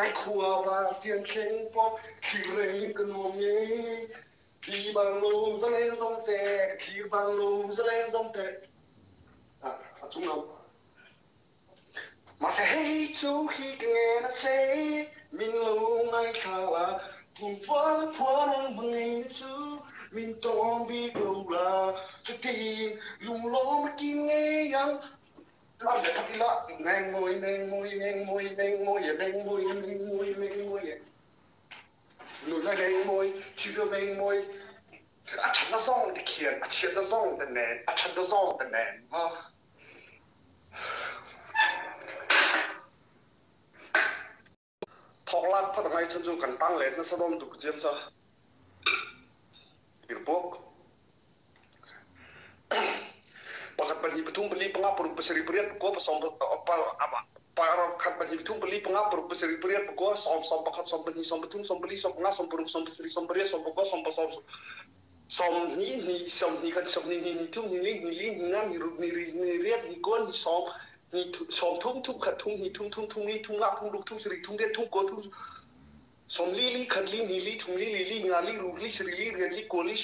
ai khua và tiền khen bom khi lên cơn mùa nhé khi bằng lù ra lên dòng tè khi bằng lù ra lên dòng tè chúng nào mà sẽ hay chú khi nghe nó sẽ mình lù ngay khá là cùng với quá năng bằng ngày chú mìnhต้องbiết đâu là cho tiền lùng ló mà kim nghe yang làm để thật là neng môi neng môi neng môi neng môi neng môi neng môi neng môi nụ lại neng môi chỉ có neng môi chắc nó rong thì khiển chắc nó rong thì nè chắc nó rong thì nè thọc lát phát ngay chân du cần tăng lên nó sẽ đom đủ chiếm sao irbok pakat bani betung beli pengapur peseri periat gua pesom para kat bani betung beli pengapur peseri periat gua som pakat som bani som betung som beli som pengas som buruk som peseri som periat som gua som ni kan som ni tung ni ngan ni riat ni gon ni som tung kat tung ni tung lak tung duk tung seri tung dia tung ko tung som li kat li tung li nga li ru li seri li riat li ko li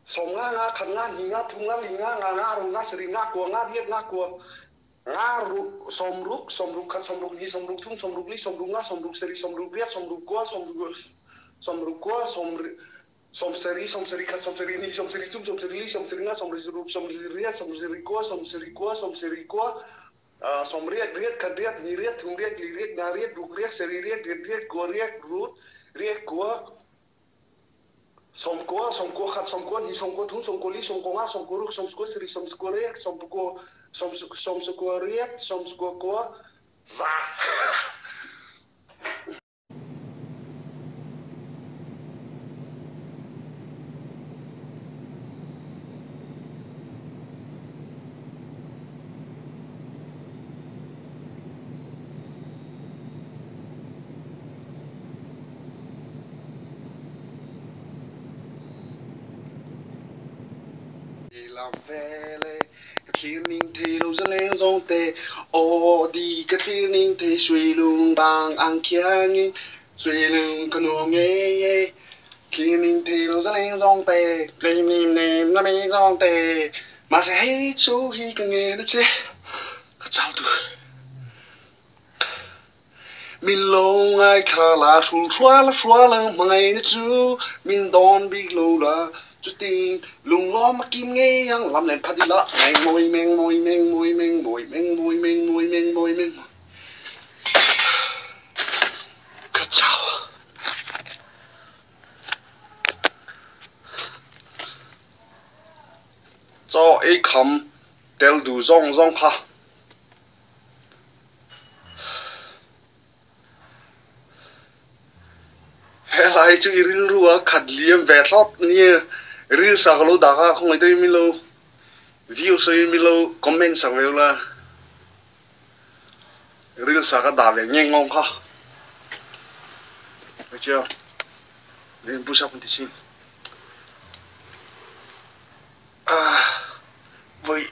som nga kan nga hi nga tung nga li nga ru nga seri nga ko nga riat nga ko nga ru som ruk kat som ruk ni som ruk tung som ruk li som ruk nga som ruk seri som ruk riat som ruk ko som seri kat som seri ni som seri tung som seri li som seri nga som ruk som riat som seri ko som riat kat riat ni riat tung riat li riat nga riat ruk riat seri riat ko riat rut riat ko som ko kat som ko ni som ko tung som ko li som ko nga som ko ruk som ko seri som ko riat som ko riat som ko za làm về lệ khi mình thì lâu dần lên dòng tê ô đi cái khi mình thì suy lung bằng ăn kia nghe suy lung cái nụ nghe khi mình thì lâu dần lên dòng tê khi mình ném nó bên dòng tê mà sẽ hay chú khi cái nghe nó chết chào tôi mình lâu ngày khá là xua là mai nó chú mình đón biết lâu là chú tin lùng lo mà kim nghe yang làm lên phát đi lợ meng môi cất chào cho ấy khăm tel đủ rong pha lại chú iril rùa khát liêm về thót nia ril sa kalau dah không ai tahu milo view saya milo comment sa view la ril sa ka dah về nhanh ngon ha thấy chưa lên push up một tí vậy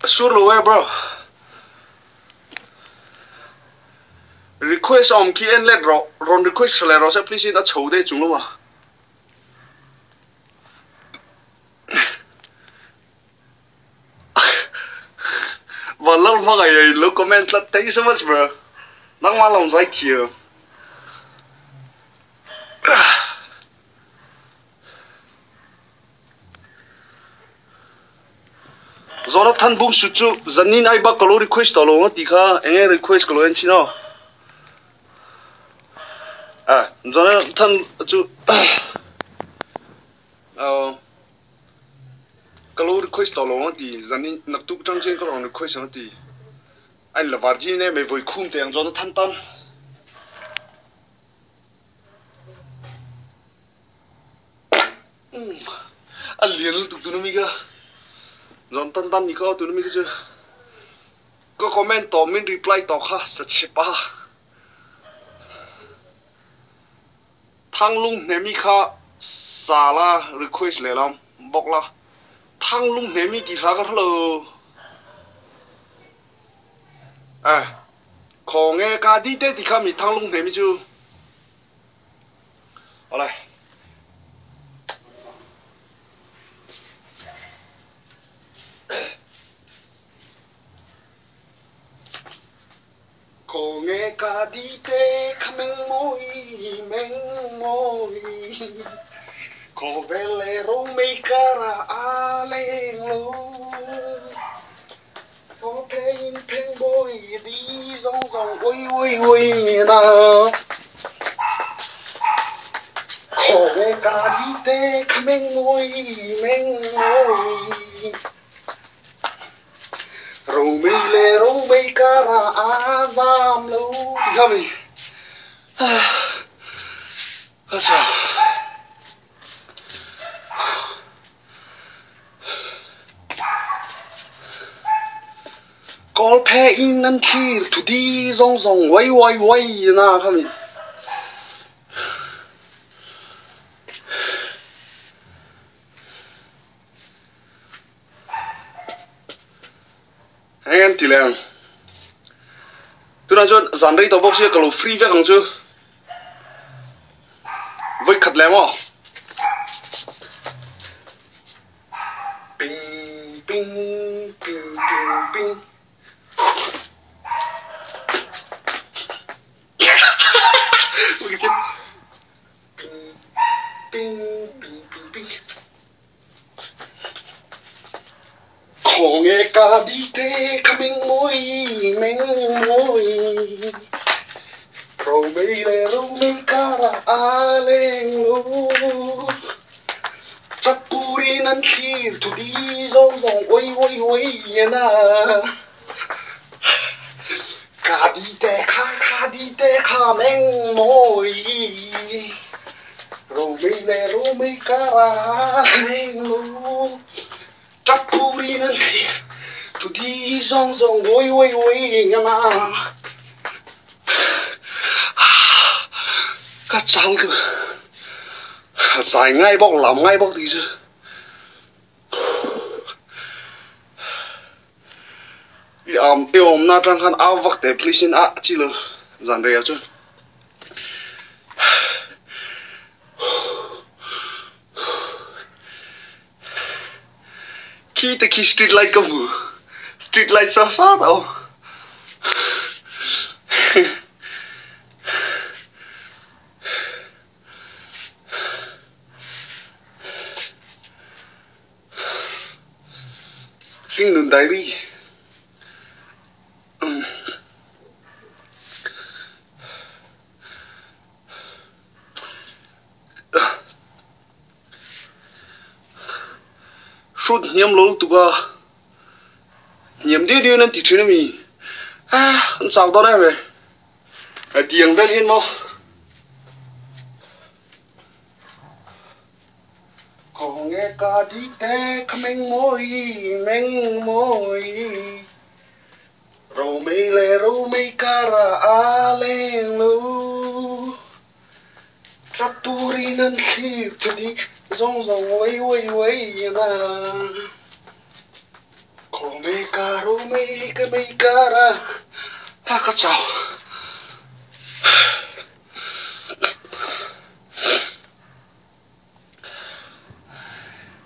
sure rồi bro request om ki en let ron request le ro se please na chou de chung lo ma và lâu mà ngày lo comment là thank you so much bro nang ma lòng dai thieu zora than bung su chu zanin ai ba kalo request to lo ti kha enge request kalo en chino zora than chu kalau request to lo ti zanin nak tu chang chen ko request ang ti anh là varji ne me voi khum te ang zora than tan alien tu tu mi ga zon tan ni ko tu mi ga chu có comment to min reply to kha sa chepa thang lung ne mi kha sala request le lam bok la thang lung ne mi ti kha ka lo à có nghe ca đi tết thì khám mi thang lung này mi chú ở đây có nghe ca đi tết khám men môi có vẻ lẽ râu mây cara a lên lô có phèn bôi đi rong rong ôi nào có nghe ca đi tê men môi râu mây cara a giam lâu thì không gì sao có phe in năn chi thủ đi rong rong quay na không gì anh em thì là tôi nói cho dàn đây tàu bốc xe kalau free về không chứ với khát lem à ping ping ping ping ping ui chết ping ping ping ping ping khó nghe ca đi thế khá men môi râu mây cara a lên lô chắc puri nan khi thủ đi rong rong ôi na ca đi te khá men môi râu mây cara lên lô chắc puri nan khi thủ đi rong rong ôi na các cháu cứ giải ngay bóc làm ngay bóc thì chứ yêu na trang khăn áo vắc để please chỉ là dàn đề chứ khi street light cầm street light sao sao đâu kinh nương diary suốt nhiễm lố tụ ba nhiễm đi nên thì chuyện mi anh sao đó này về tiền về liên mau có nghe ca đi te men môi râu mây cara a lên lô rapuri nan khi thủ đi rong rong ôi na có râu mây cara các cháu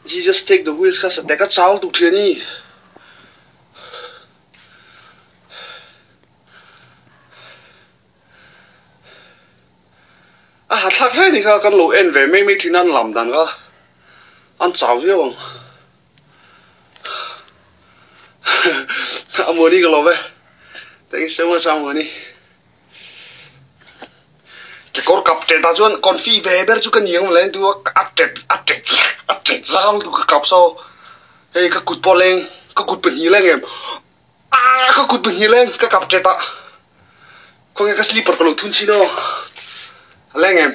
Jesus take the wheels ka sa teka cháu tụ thuyền đi hạt thắc hết thì ka kan lo en về mấy thuyền ăn làm đàn ka ăn cháu chứ không mua đi cái lo về tại sao mà sao mua đi cái con cặp trẻ ta chuan con phi về bên chú cái nhiều lên tu áp chết sao tu cái cặp sau hey cái cụt po lên cái cụt bẩn nhì lên em cái cụt bẩn nhì lên cái cặp trẻ ta có cái slipper cái lỗ thun chi đâu lên em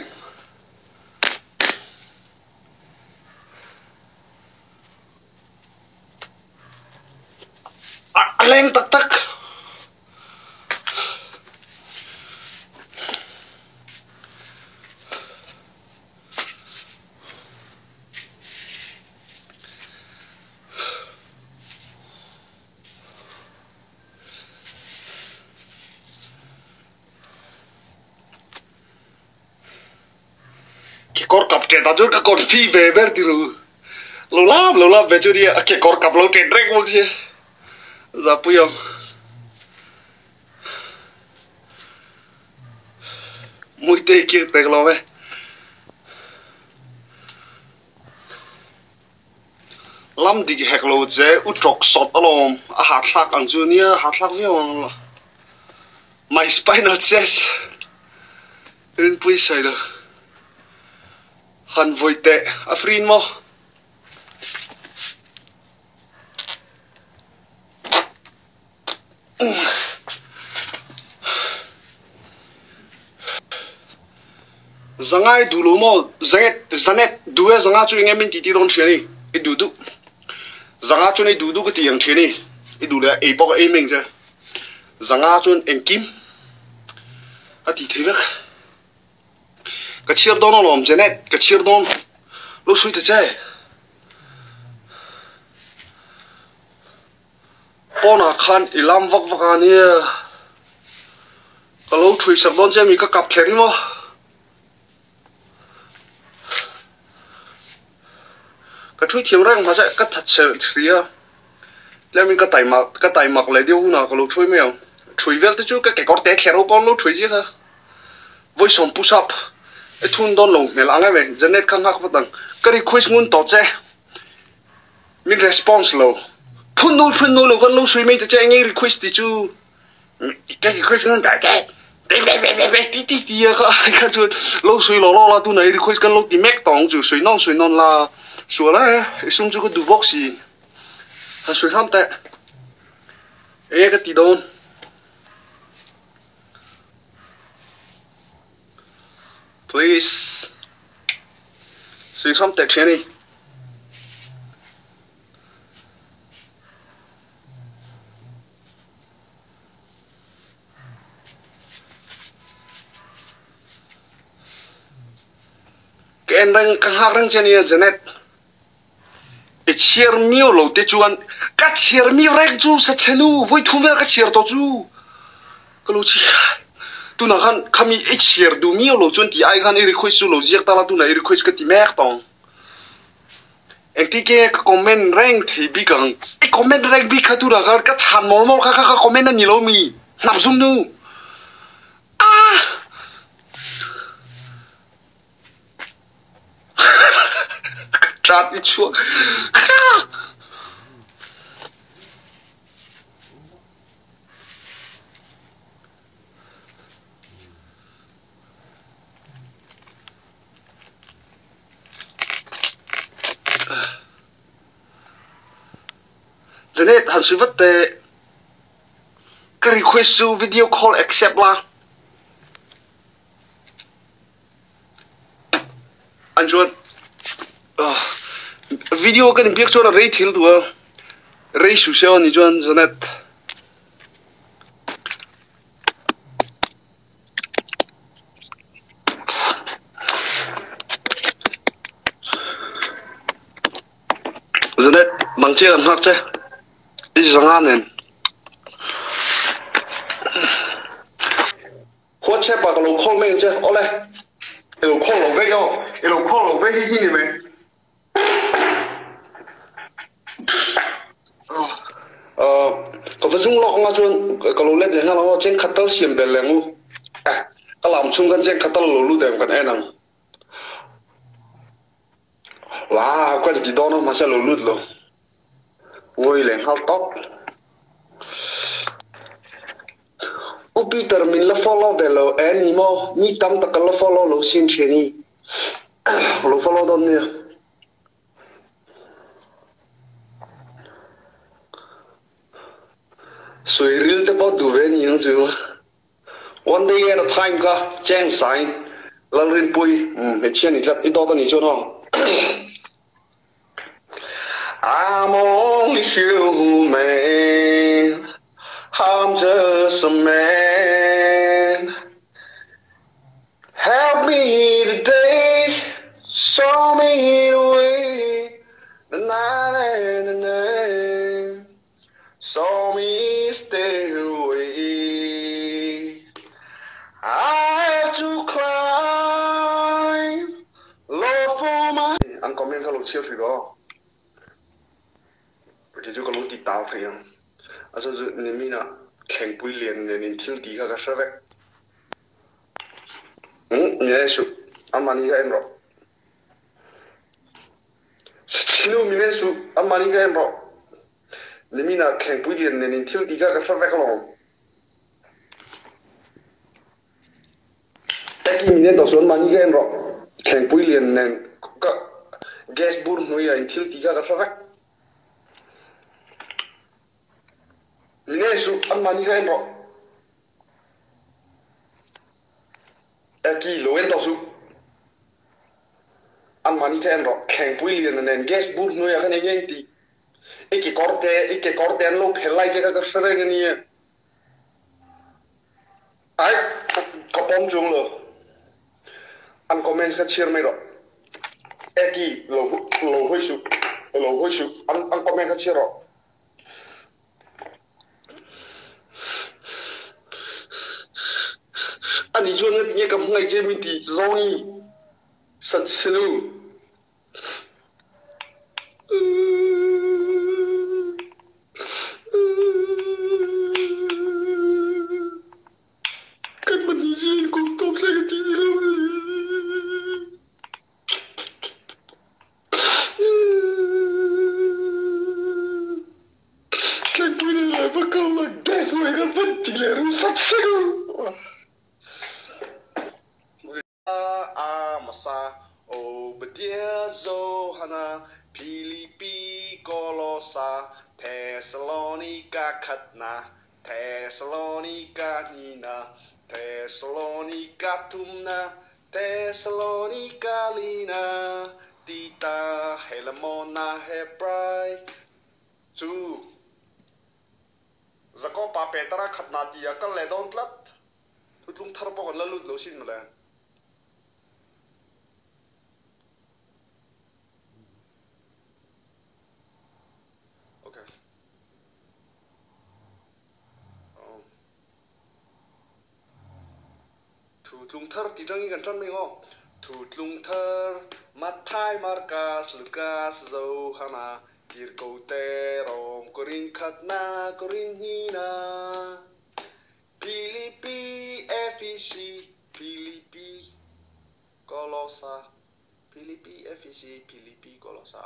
lên tắc cái con cặp trẻ ta chút cái con phi về bên thì rồi lâu lắm về chỗ đi cái con cặp lâu trẻ rek một chứ giờ bây giờ mũi tê kia tê lâu về lắm thì cái hạt lâu dễ út trọc sọt alom hạt lạc ăn chỗ nia hạt lạc với ông my spinal chest đến bây giờ rồi han vui tệ afrin mo zangai dulu mo zanet dua zanga chu ngem min ti ron theni e dudu zanga chu ni dudu ka tiang theni e du le e pok e ming je zanga chun en kim a ti thebek ka chir don lom janet ka chir don lo sui te chai pona khan ilam vak vakania ka lo thui sak don je mi ka kap theri mo cái thui thiam rang mà sẽ cái thật sự thì à là mình cái tay mặc lại điều nào cái lỗ thui mèo thui về tới chú cái con té khéo con lỗ thui gì thôi với sòng push up cái thun đòn lồng này là ngay vậy dân net khăng khắc phát tăng cái đi quiz ngun tọt che mình response lâu phun nô lâu con lỗ thui mấy tới che ngay quiz thì chú cái quiz ngun đại cái tí cái chú lỗ thui lo là tu này quiz con lỗ tí mét tòng chú suy non là sủa đấy, xong chú có đủ bóc gì, hắn suy ham tệ, cái tí đôn, please, suy ham tệ thế này, cái anh đang căng hắc đang trên này Janet. Chiar miêu lo te chuan ka chiar miêu rek chu sa chenu voi thum ver ka chiar to chu ka lo chi tu na khan khami e chiar du miêu lo chun ti ai khan e request chu lo jiak ta la tu na e request ka ti mek tong en ti ke ka comment rank thei bi kang e comment rank bi kha tu ra ka chan mol ka comment na ni lo mi nap zum nu trát ít chuột Janet hắn suy vật tệ cái request video call accept là anh chuột video cái biết cho là rate thiếu thua rate social ni chuan Janet bằng chia làm hoặc chứ ít sang ăn nên khoa chế bà cái lồng khong men chứ ô lê cái lồng khong lồng vét nhau cái lồng khong lồng vét gì vậy có phải dùng lọc mà chuan cái lồng lên thì nó trên khát tao xiêm đèn leng lu cái làm chungกันtrên khát tao lulu đènกันem nằng wow cái gì đó nó mà sẽ lulu luôn ngồi lên hao tóc Peter mình là follow để lo animo mi tam ta là follow lo xin chuyện đi lo follow đâu nè suy ril te bao đủ về nhiều chứ one day at a time ka chang sign lal rin pui he chian ni lat i do ta ni cho nó I'm only human I'm just a man. Help me today, show me the way, the night and the day. Show me stay away. I have to climb tao riang asa zu nimina kheng pui lian nen thil ti ka shavek Minesu amani ga enro Sinu minesu amani ga enro nimina kheng pui lian nen thil ti ka shavek lo Taki mine to son mani ga enro kheng pui lian nen ka gas bur nuya in thil ti ka shavek Minesu amani ga enro Taki lo en to su amani ga enro kheng pui lian nen gas bur nuya ka ne ti Ike korte an lo phelai ke ka shavek ni ai kapom chung lo an comments ka share mai ro eki lo hoi su an comment ka share ro ani chuan ngat nge kam ngai je mi ti zoni sat sinu kan mani je ko top sa ka ti ni lo kan puni la ba ko la des we ka panti le ru sat sinu masa obedia Zohana Filipi Kolosa Thessalonica Khatna Thessalonica Nina Thessalonica Tumna Thessalonica Lina Tita Helamona Hebrai Chu Zakopa Petra Khatna Tia Kaledon Tlat Tutlung Tharpo Lalut Losin Mala Tlung thar ti jangi kan chan mai ngo thu tlung thar mathai markas lukas Zohana tirko te rom korin khatna korin hina Filipi Efisi Filipi Kolosa Filipi Efisi Filipi Kolosa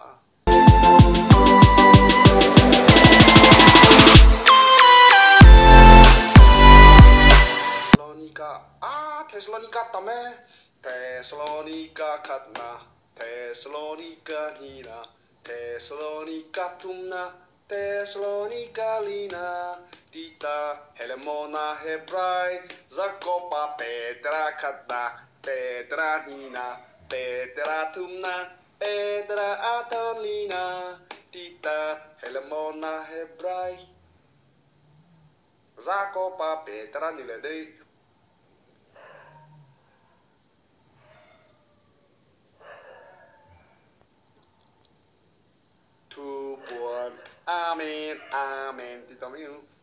Thessalonica tame Thessalonica Khatna Thessalonica Nina Thessalonica Tumna Thessalonica Lina Tita Helamona Hebrai Zakopa Petra Khatna Petra Nina Petra Tumna Petra Aton Lina Tita Helamona Hebrai Zakopa Petra Nila dei Amen, amen. Tita Miu.